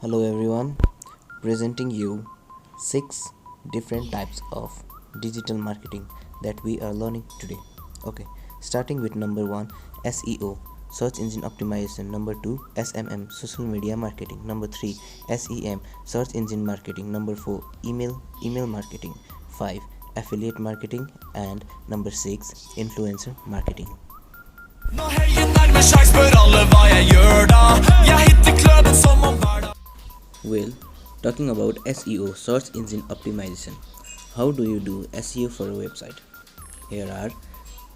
Hello everyone, presenting you 6 different types of digital marketing that we are learning today. Okay, starting with number 1, SEO, search engine optimization. Number 2, SMM, social media marketing. Number 3, SEM, search engine marketing. Number 4, email marketing. 5, affiliate marketing, and number 6, influencer marketing. Nå helgen nærmer seg, spør alle hva jeg gjør da. Jeg hitter kløben som om hver dag. Well, talking about SEO, search engine optimization. How do you do SEO for a website? Here are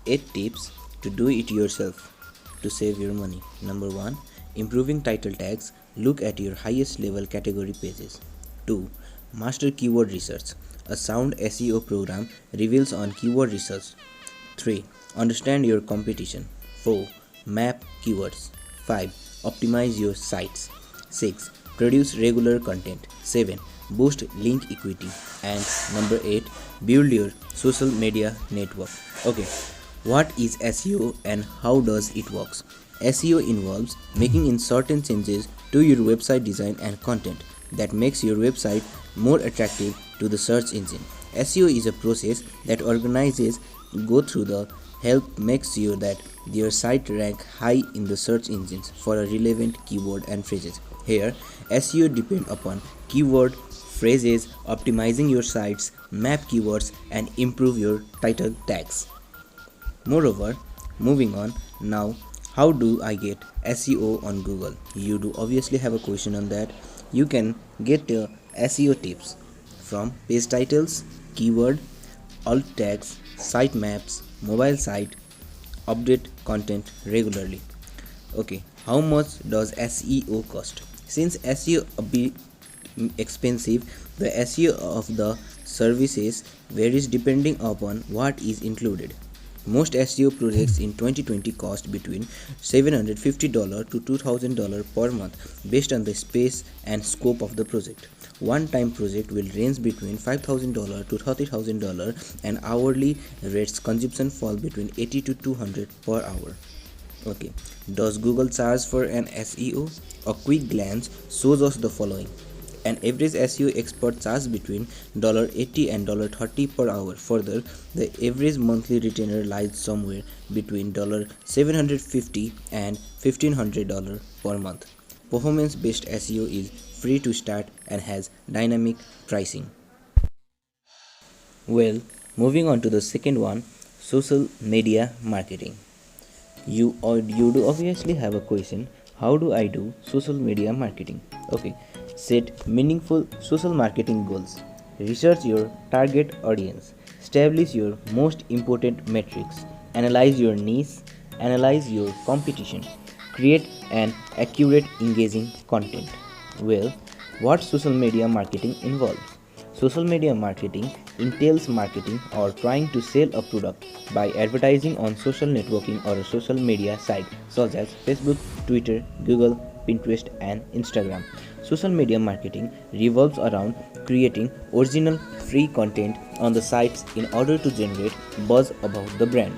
8 tips to do it yourself to save your money. Number 1, improving title tags. Look at your highest level category pages. 2, master keyword research. A sound SEO program reveals on keyword research. 3, understand your competition. 4, map keywords. 5, optimize your sites. 6, produce regular content. 7, boost link equity. And number 8, build your social media network. Okay, what is SEO and how does it works? SEO involves making in certain changes to your website design and content that makes your website more attractive to the search engine. SEO is a process that organizers go through the help makes sure that their site rank high in the search engines for a relevant keyword and phrases. Here, SEO depend upon keyword, phrases, optimizing your sites, map keywords, and improve your title tags. Moreover, moving on, now how do I get SEO on Google? You do obviously have a question on that. You can get SEO tips from page titles, keyword, alt tags, site maps, mobile site, update content regularly. Okay, how much does SEO cost? Since SEO a bit expensive, the SEO of the services varies depending upon what is included. Most SEO projects in 2020 cost between $750 to $2,000 per month based on the space and scope of the project. One-time project will range between $5,000 to $30,000 and hourly rates consumption fall between $80 to $200 per hour. Okay, does Google charge for an SEO? A quick glance shows us the following. An average SEO expert charges between $80 and $30 per hour. Further, the average monthly retainer lies somewhere between $750 and $1,500 per month. Performance-based SEO is free to start and has dynamic pricing. Well, moving on to the second one, social media marketing. You do obviously have a question, how do I do social media marketing? Okay, set meaningful social marketing goals. Research your target audience. Establish your most important metrics. Analyze your niche. Analyze your competition. Create an accurate, engaging content. Well, what social media marketing involves? Social media marketing entails marketing or trying to sell a product by advertising on social networking or a social media site such as Facebook, Twitter, Google, Pinterest, and Instagram. Social media marketing revolves around creating original free content on the sites in order to generate buzz about the brand.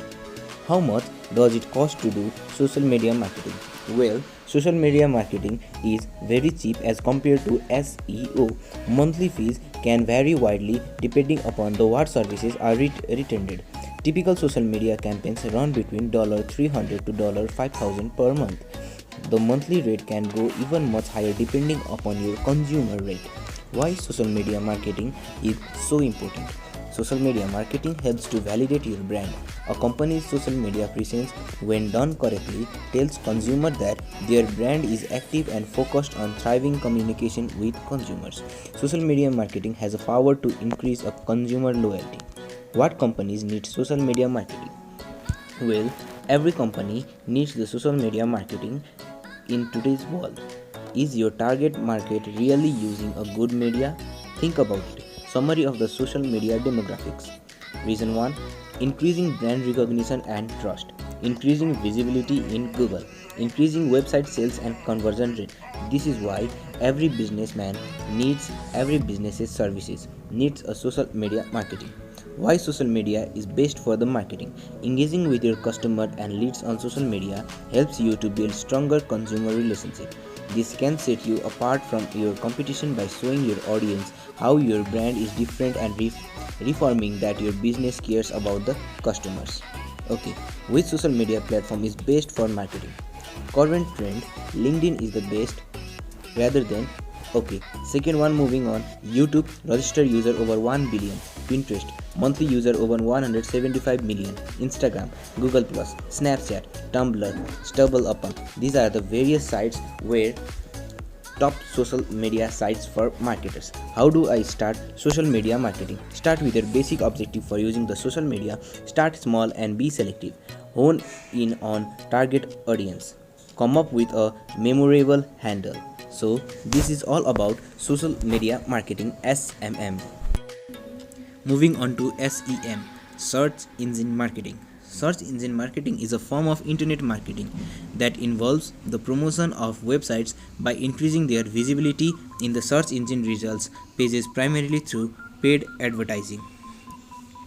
How much does it cost to do social media marketing? Well, social media marketing is very cheap as compared to SEO. Monthly fees can vary widely depending upon the what services are retended. Typical social media campaigns run between $300 to $5,000 per month. The monthly rate can go even much higher depending upon your consumer rate. Why social media marketing is so important? Social media marketing helps to validate your brand. A company's social media presence, when done correctly, tells consumers that their brand is active and focused on thriving communication with consumers. Social media marketing has a power to increase a consumer loyalty. What companies need social media marketing? Well, every company needs the social media marketing in today's world. Is your target market really using a good media? Think about it. Summary of the social media demographics. Reason 1. Increasing brand recognition and trust. Increasing visibility in Google. Increasing website sales and conversion rate. This is why every business's services needs a social media marketing. Why social media is best for the marketing. Engaging with your customer and leads on social media helps you to build stronger consumer relationship. This can set you apart from your competition by showing your audience how your brand is different and reforming that your business cares about the customers. Okay, which social media platform is best for marketing? Current trend, LinkedIn is the best rather than. Okay, second one, moving on. YouTube, registered user over 1 billion. Pinterest, monthly user over 175 million. Instagram, Google Plus, Snapchat, Tumblr, StumbleUpon. These are the various sites where top social media sites for marketers. How do I start social media marketing? Start with your basic objective for using the social media. Start small and be selective. Hone in on target audience. Come up with a memorable handle. So this is all about social media marketing, SMM. Moving on to SEM, search engine marketing. Search engine marketing is a form of internet marketing that involves the promotion of websites by increasing their visibility in the search engine results pages primarily through paid advertising.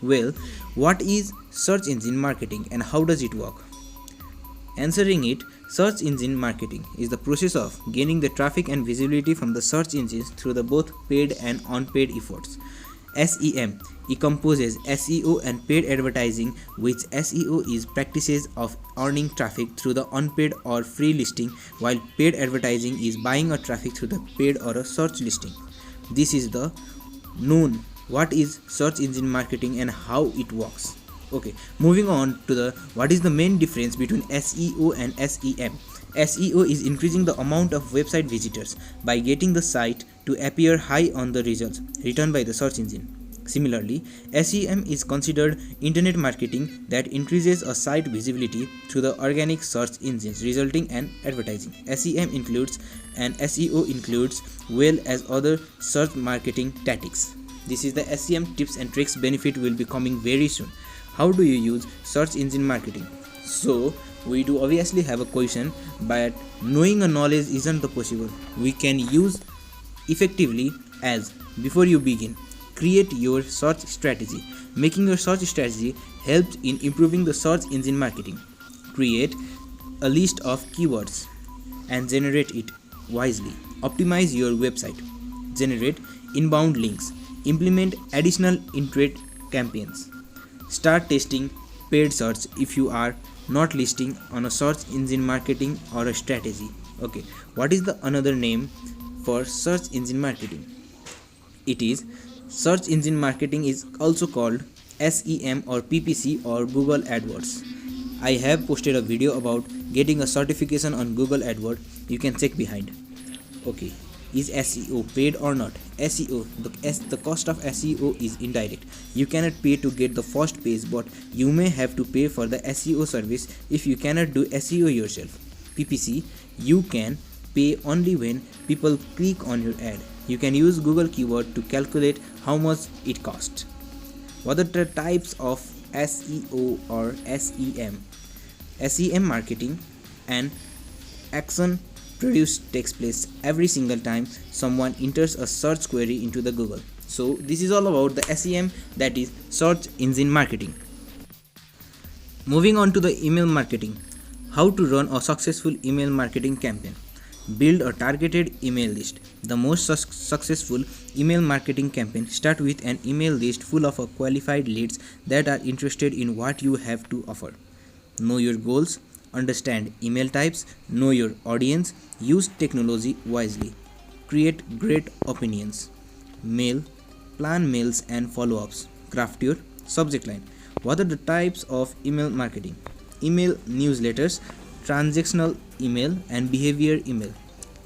Well, what is search engine marketing and how does it work? Answering it, search engine marketing is the process of gaining the traffic and visibility from the search engines through the both paid and unpaid efforts. SEM encompasses SEO and paid advertising, which SEO is practices of earning traffic through the unpaid or free listing, while paid advertising is buying a traffic through the paid or a search listing. This is the known what is search engine marketing and how it works. Okay, moving on to the what is the main difference between SEO and SEM. SEO is increasing the amount of website visitors by getting the site to appear high on the results returned by the search engine. Similarly, SEM is considered internet marketing that increases a site visibility through the organic search engines resulting in advertising. SEM includes and SEO includes well as other search marketing tactics. This is the SEM tips and tricks benefit will be coming very soon. How do you use search engine marketing? So we do obviously have a question, but knowing a knowledge isn't the possible. We can use effectively as before you begin. Create your search strategy. Making your search strategy helps in improving the search engine marketing. Create a list of keywords and generate it wisely. Optimize your website. Generate inbound links. Implement additional internet campaigns. Start testing paid search if you are not listing on a search engine marketing or a strategy. Okay, what is the another name for search engine marketing? It is search engine marketing is also called SEM or PPC or Google AdWords. I have posted a video about getting a certification on Google AdWords. You can check behind. Okay, is SEO paid or not? SEO, the cost of SEO is indirect. You cannot pay to get the first page, but you may have to pay for the SEO service if you cannot do SEO yourself. PPC, you can pay only when people click on your ad. You can use Google keyword to calculate how much it costs. What are the types of SEO or SEM? SEM marketing and action produce takes place every single time someone enters a search query into the Google. So this is all about the SEM, that is search engine marketing. Moving on to the email marketing. How to run a successful email marketing campaign. Build a targeted email list. The most successful email marketing campaign start with an email list full of qualified leads that are interested in what you have to offer. Know your goals. Understand email types, know your audience, use technology wisely, create great opinions, mail, plan mails and follow-ups, craft your subject line. What are the types of email marketing? Email newsletters, transactional email and behavior email.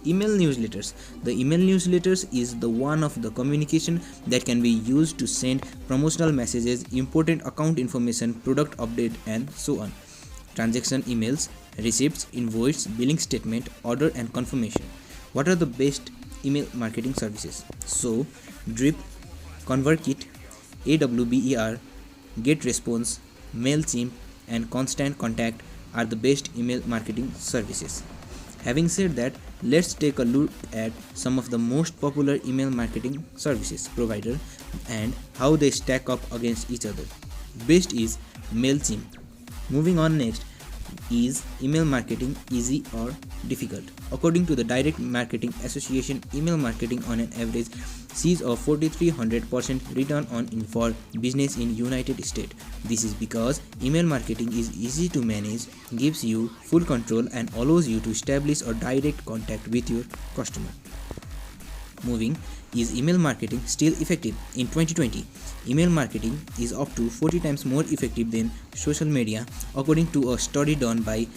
Email newsletters. The email newsletters is the one of the communication that can be used to send promotional messages, important account information, product update and so on. Transaction emails, receipts, invoice, billing statement, order and confirmation. What are the best email marketing services? So, Drip, ConvertKit, AWBER, GetResponse, MailChimp and Constant Contact are the best email marketing services. Having said that, let's take a look at some of the most popular email marketing services provider and how they stack up against each other. Best is MailChimp. Moving on next, Is email marketing easy or difficult? According to the Direct Marketing Association, email marketing on an average sees a 4300% return on in for business in United States. This is because email marketing is easy to manage, gives you full control and allows you to establish a direct contact with your customer. Moving, is email marketing still effective? In 2020, email marketing is up to 40 times more effective than social media, according to a study done by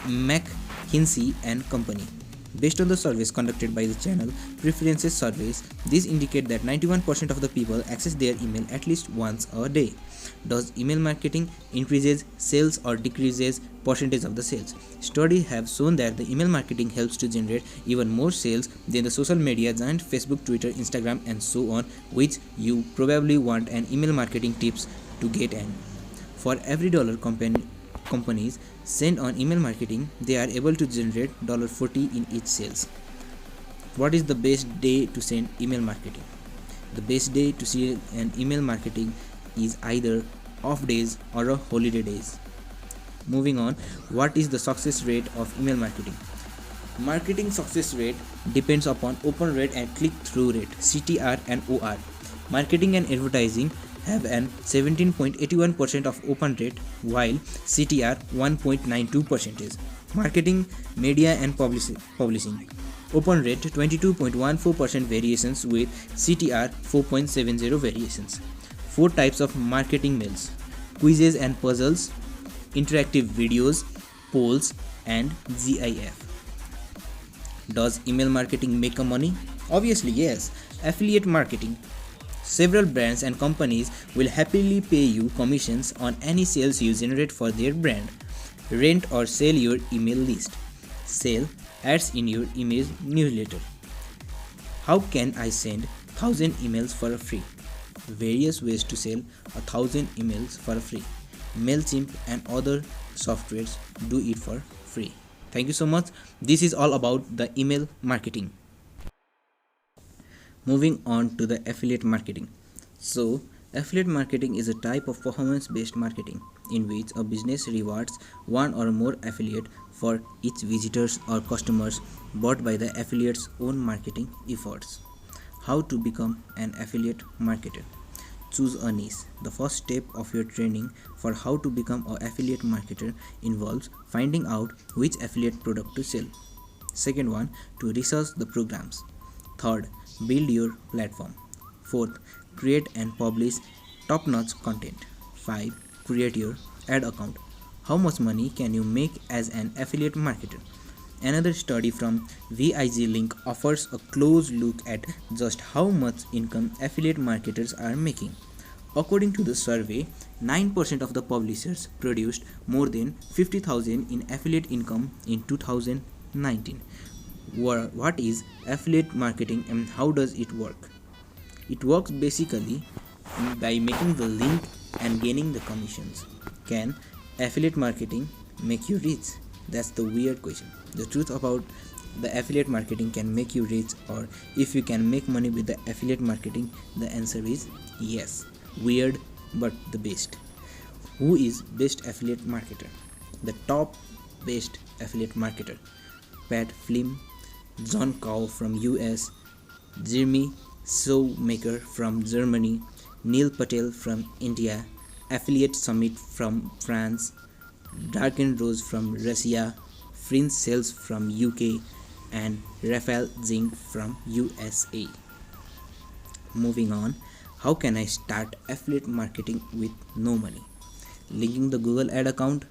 McKinsey and Company. Based on the surveys conducted by the channel Preferences Surveys, these indicate that 91% of the people access their email at least once a day. Does email marketing increases sales or decreases percentage of the sales? Studies have shown that the email marketing helps to generate even more sales than the social media giant Facebook, Twitter, Instagram and so on, which you probably want an email marketing tips to get in. For every dollar companies send on email marketing, they are able to generate $40 in each sales. What is the best day to send email marketing? The best day to see an email marketing is either off days or a holiday days. Moving on, what is the success rate of email marketing? Marketing success rate depends upon open rate and click-through rate, CTR and OR. Marketing and advertising have an 17.81% of open rate while CTR 1.92%. Marketing, media and publishing. Open rate 22.14% variations with CTR 4.70 variations. 4 types of marketing mails: quizzes and puzzles, interactive videos, polls and GIF. Does email marketing make money? Obviously yes. Affiliate marketing. Several brands and companies will happily pay you commissions on any sales you generate for their brand. Rent or sell your email list. Sell ads in your email newsletter. How can I send 1000 emails for free? Various ways to sell 1000 emails for free. MailChimp and other softwares do it for free. Thank you so much. This is all about the email marketing. Moving on to the affiliate marketing. So, affiliate marketing is a type of performance-based marketing in which a business rewards one or more affiliate for each visitors or customers bought by the affiliate's own marketing efforts. How to become an affiliate marketer? Choose a niche. The first step of your training for how to become an affiliate marketer involves finding out which affiliate product to sell. Second one, to research the programs. Third, build your platform. Fourth, create and publish top-notch content. 5. Create your ad account. How much money can you make as an affiliate marketer? Another study from VIG Link offers a close look at just how much income affiliate marketers are making. According to the survey, 9% of the publishers produced more than $50,000 in affiliate income in 2019. What is affiliate marketing and how does it work? It works basically by making the link and gaining the commissions. Can affiliate marketing make you rich? That's the weird question. The truth about the affiliate marketing can make you rich, or if you can make money with the affiliate marketing, the answer is yes. Weird, but the best. Who is best affiliate marketer? The top best affiliate marketer: Pat Flynn, John Cow from US, Jeremy Showmaker from Germany, Neil Patel from India, Affiliate Summit from France, Darken Rose from Russia, Fringe Sales from UK, and Raphael Zing from USA. Moving on, how can I start affiliate marketing with no money? Linking the Google Ad account,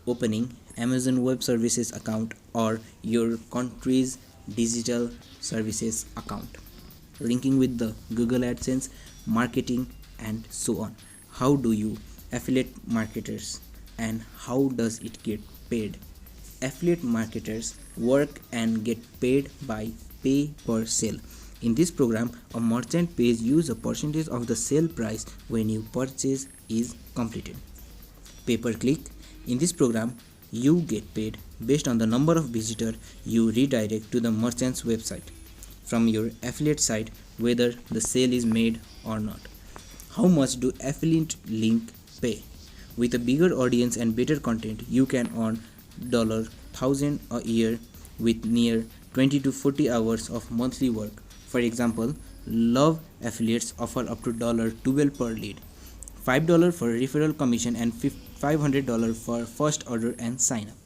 opening Amazon Web Services account or your country's digital services account, linking with the Google AdSense, marketing and so on. How do you affiliate marketers and how does it get paid? Affiliate marketers work and get paid by pay per sale. In this program, a merchant pays you a percentage of the sale price when your purchase is completed. Pay per click. In this program, you get paid based on the number of visitors you redirect to the merchant's website from your affiliate site, whether the sale is made or not. How much do affiliate link pay? With a bigger audience and better content, you can earn $1,000 a year with near 20 to 40 hours of monthly work. For example, Love affiliates offer up to $12 per lead, $5 for referral commission, and $500 for first order and sign up.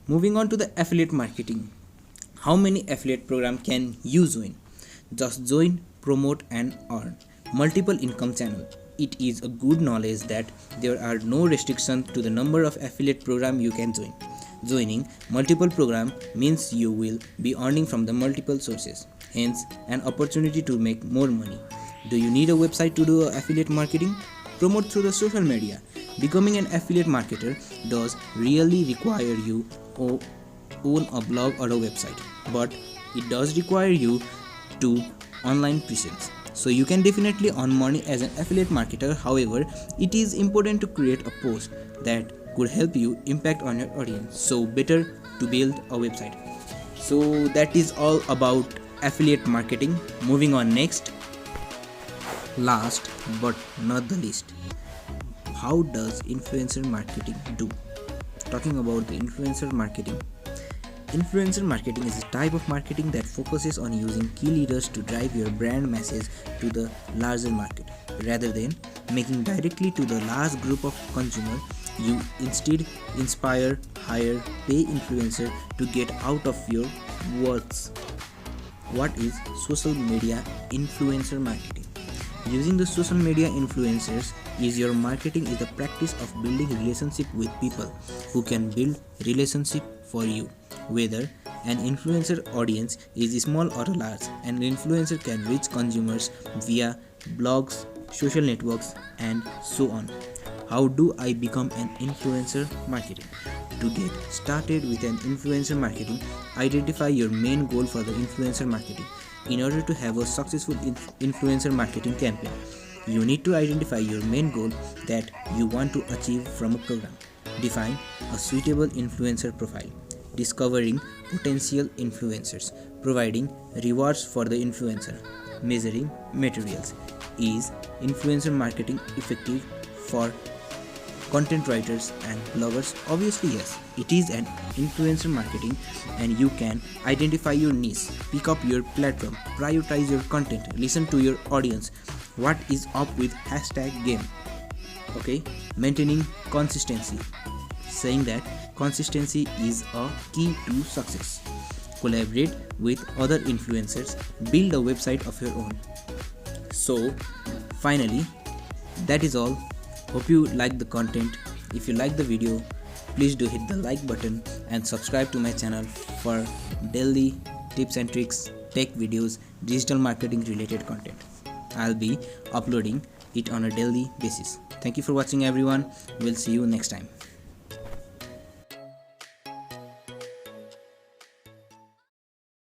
Moving on to the affiliate marketing. How many affiliate program can you join? Just join, promote and earn multiple income channels. It is a good knowledge that there are no restrictions to the number of affiliate program you can join. Joining multiple program means you will be earning from the multiple sources, hence an opportunity to make more money. Do you need a website to do affiliate marketing? Promote through the social media. Becoming an affiliate marketer does really require you own a blog or a website, but it does require you to online presence. So you can definitely earn money as an affiliate marketer. However, it is important to create a post that could help you impact on your audience. So better to build a website. So that is all about affiliate marketing. Moving on next. Last but not the least, how does influencer marketing do? Talking about the influencer marketing. Influencer marketing is a type of marketing that focuses on using key leaders to drive your brand message to the larger market. Rather than making directly to the large group of consumers, you instead inspire, hire, pay influencer to get out of your words. What is social media influencer marketing? Using the social media influencers is your marketing is the practice of building relationship with people who can build relationship for you. Whether an influencer audience is small or large, an influencer can reach consumers via blogs, social networks, and so on. How do I become an influencer marketing? To get started with an influencer marketing, identify your main goal for the influencer marketing. In order to have a successful influencer marketing campaign, you need to identify your main goal that you want to achieve from a program. Define a suitable influencer profile. Discovering potential influencers. Providing rewards for the influencer. Measuring materials. Is influencer marketing effective for content writers and bloggers? Obviously yes, it is an influencer marketing, and you can identify your niche, pick up your platform, prioritize your content, listen to your audience. What is up with hashtag game? Okay, maintaining consistency, saying that consistency is a key to success. Collaborate with other influencers, build a website of your own. So finally, that is all. Hope you like the content. If you like the video, please do hit the like button and subscribe to my channel for daily tips and tricks, tech videos, digital marketing related content. I'll be uploading it on a daily basis. Thank you for watching everyone. We'll see you next time.